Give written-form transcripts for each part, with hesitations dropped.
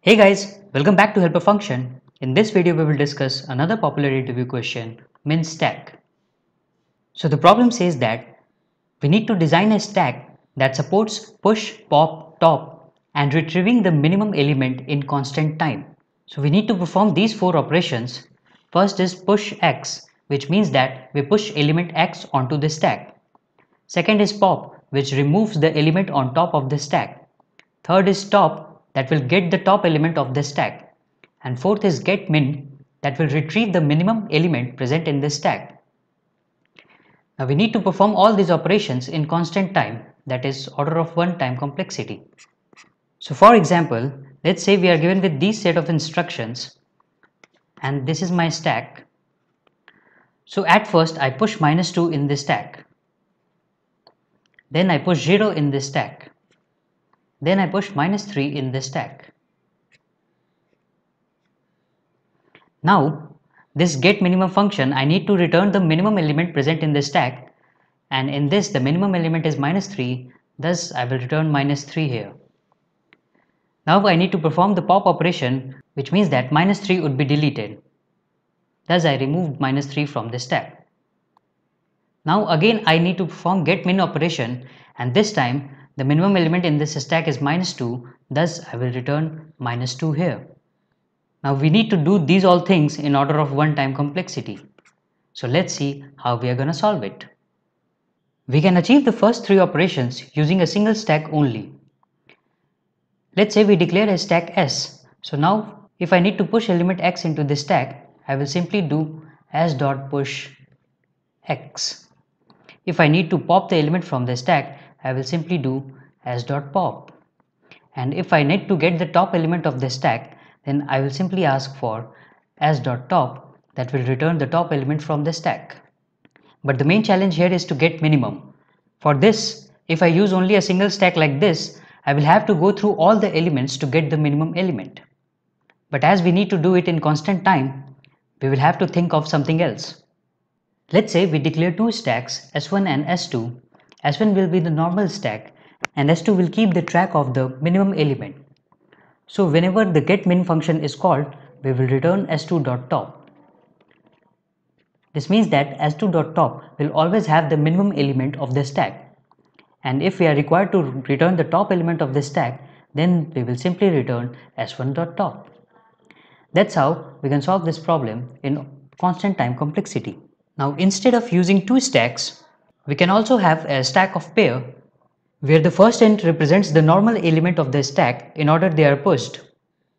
Hey guys, welcome back to Helper Function. In this video, we will discuss another popular interview question, min stack. So the problem says that we need to design a stack that supports push, pop, top and retrieving the minimum element in constant time. So we need to perform these four operations. First is push x, which means that we push element x onto the stack. Second is pop, which removes the element on top of the stack. Third is top, that will get the top element of the stack. And fourth is get min, that will retrieve the minimum element present in the stack. Now we need to perform all these operations in constant time, that is order of 1 time complexity. So for example, let's say we are given with this set of instructions and this is my stack. So at first I push -2 in this stack. Then I push 0 in this stack. Then I push -3 in this stack. Now, this get minimum function, I need to return the minimum element present in the stack, and in this the minimum element is -3, thus I will return -3 here. Now I need to perform the pop operation, which means that -3 would be deleted. Thus I removed -3 from the stack. Now again I need to perform get min operation, and this time the minimum element in this stack is -2, thus I will return -2 here. Now we need to do these all things in order of 1 time complexity. So let's see how we are going to solve it. We can achieve the first three operations using a single stack only. Let's say we declare a stack S. So now if I need to push element X into this stack, I will simply do S.push X. If I need to pop the element from the stack, I will simply do S.pop. And if I need to get the top element of the stack, then I will simply ask for S.top, that will return the top element from the stack. But the main challenge here is to get minimum. For this, if I use only a single stack like this, I will have to go through all the elements to get the minimum element. But as we need to do it in constant time, we will have to think of something else. Let's say we declare two stacks, S1 and S2. S1 will be the normal stack and S2 will keep the track of the minimum element. So whenever the getMin function is called, we will return S2.top. This means that S2.top will always have the minimum element of the stack. And if we are required to return the top element of the stack, then we will simply return S1.top. That's how we can solve this problem in constant time complexity. Now instead of using two stacks, we can also have a stack of pair where the first int represents the normal element of the stack in order they are pushed,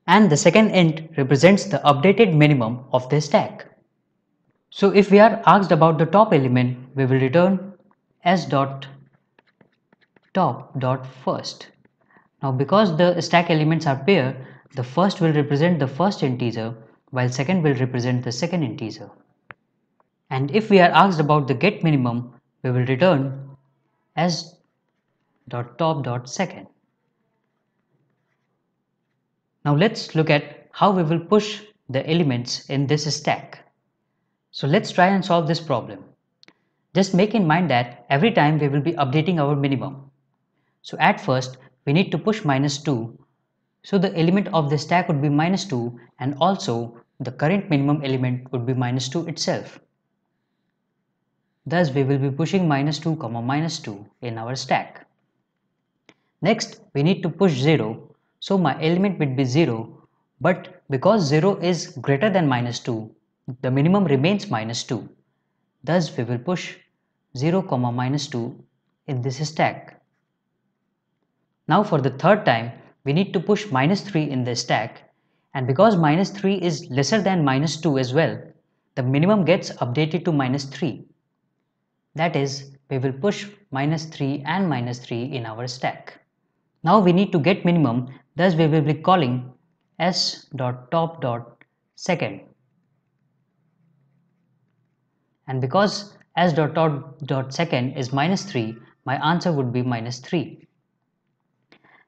and the second int represents the updated minimum of the stack. So if we are asked about the top element, we will return S.top.first. Now because the stack elements are pair, the first will represent the first integer while second will represent the second integer. And if we are asked about the get minimum, we will return S.top.second. Now let's look at how we will push the elements in this stack. So let's try and solve this problem. Just make in mind that every time we will be updating our minimum. So at first we need to push -2. So the element of the stack would be -2 and also the current minimum element would be -2 itself. Thus we will be pushing -2, -2 in our stack. Next we need to push 0. So my element will be 0, but because 0 is greater than -2, the minimum remains -2. Thus we will push 0, -2 in this stack. Now for the third time, we need to push -3 in the stack, and because -3 is lesser than -2 as well, the minimum gets updated to -3. That is, we will push -3 and -3 in our stack. Now we need to get minimum, thus we will be calling S.top.second. And because S.top.second is -3, my answer would be -3.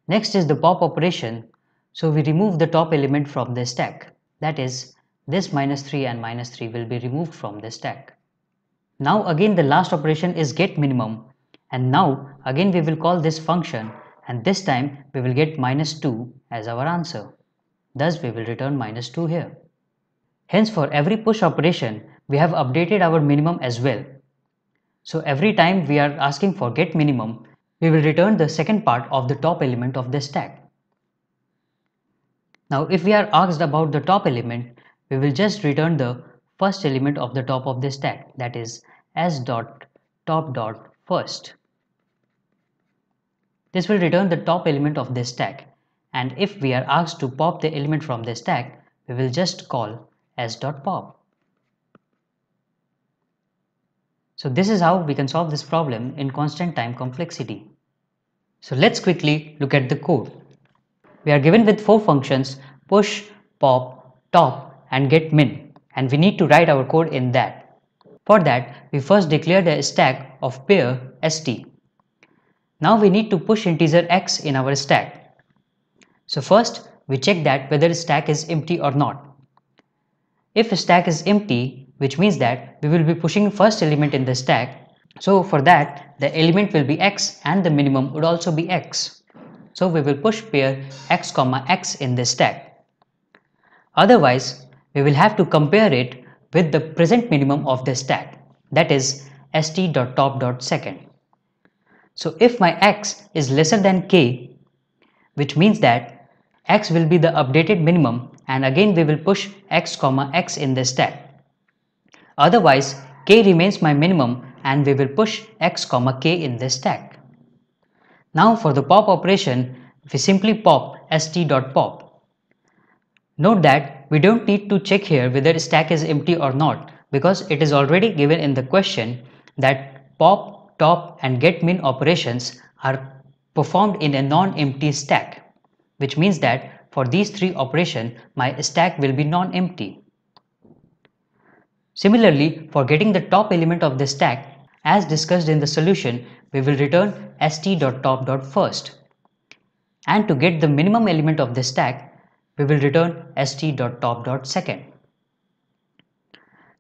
Next is the pop operation, so we remove the top element from the stack. That is, this -3 and -3 will be removed from the stack. Now again the last operation is get minimum, and now again we will call this function, and this time we will get -2 as our answer. thus we will return minus 2 here. Hence, for every push operation, we have updated our minimum as well. So every time we are asking for get minimum, we will return the second part of the top element of the stack. Now if we are asked about the top element, we will just return the first element of the top of the stack, that is s dot top dot first. This will return the top element of the stack, and if we are asked to pop the element from the stack, we will just call s dot pop. So this is how we can solve this problem in constant time complexity. So let's quickly look at the code. We are given with 4 functions: push, pop, top and get min, and we need to write our code in that. For that, we first declare the stack of pair st. Now we need to push integer x in our stack. So first we check that whether stack is empty or not. If stack is empty, which means that we will be pushing first element in the stack, so for that the element will be x and the minimum would also be x. So we will push pair x comma x in the stack. Otherwise, we will have to compare it with the present minimum of the stack, that is st.top.second. So if my x is lesser than k, which means that x will be the updated minimum, and again we will push x comma x in the stack. Otherwise, k remains my minimum and we will push x comma k in the stack. Now for the pop operation, we simply pop st.pop. Note that we don't need to check here whether stack is empty or not, because it is already given in the question that pop, top and get min operations are performed in a non-empty stack, which means that for these 3 operations my stack will be non-empty. Similarly, for getting the top element of the stack, as discussed in the solution, we will return st.top.first. And to get the minimum element of the stack, we will return st.top.second.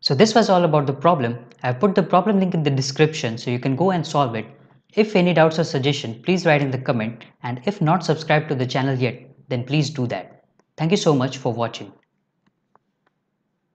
So this was all about the problem. I have put the problem link in the description so you can go and solve it. If any doubts or suggestion, please write in the comment, and if not subscribed to the channel yet, then please do that. Thank you so much for watching.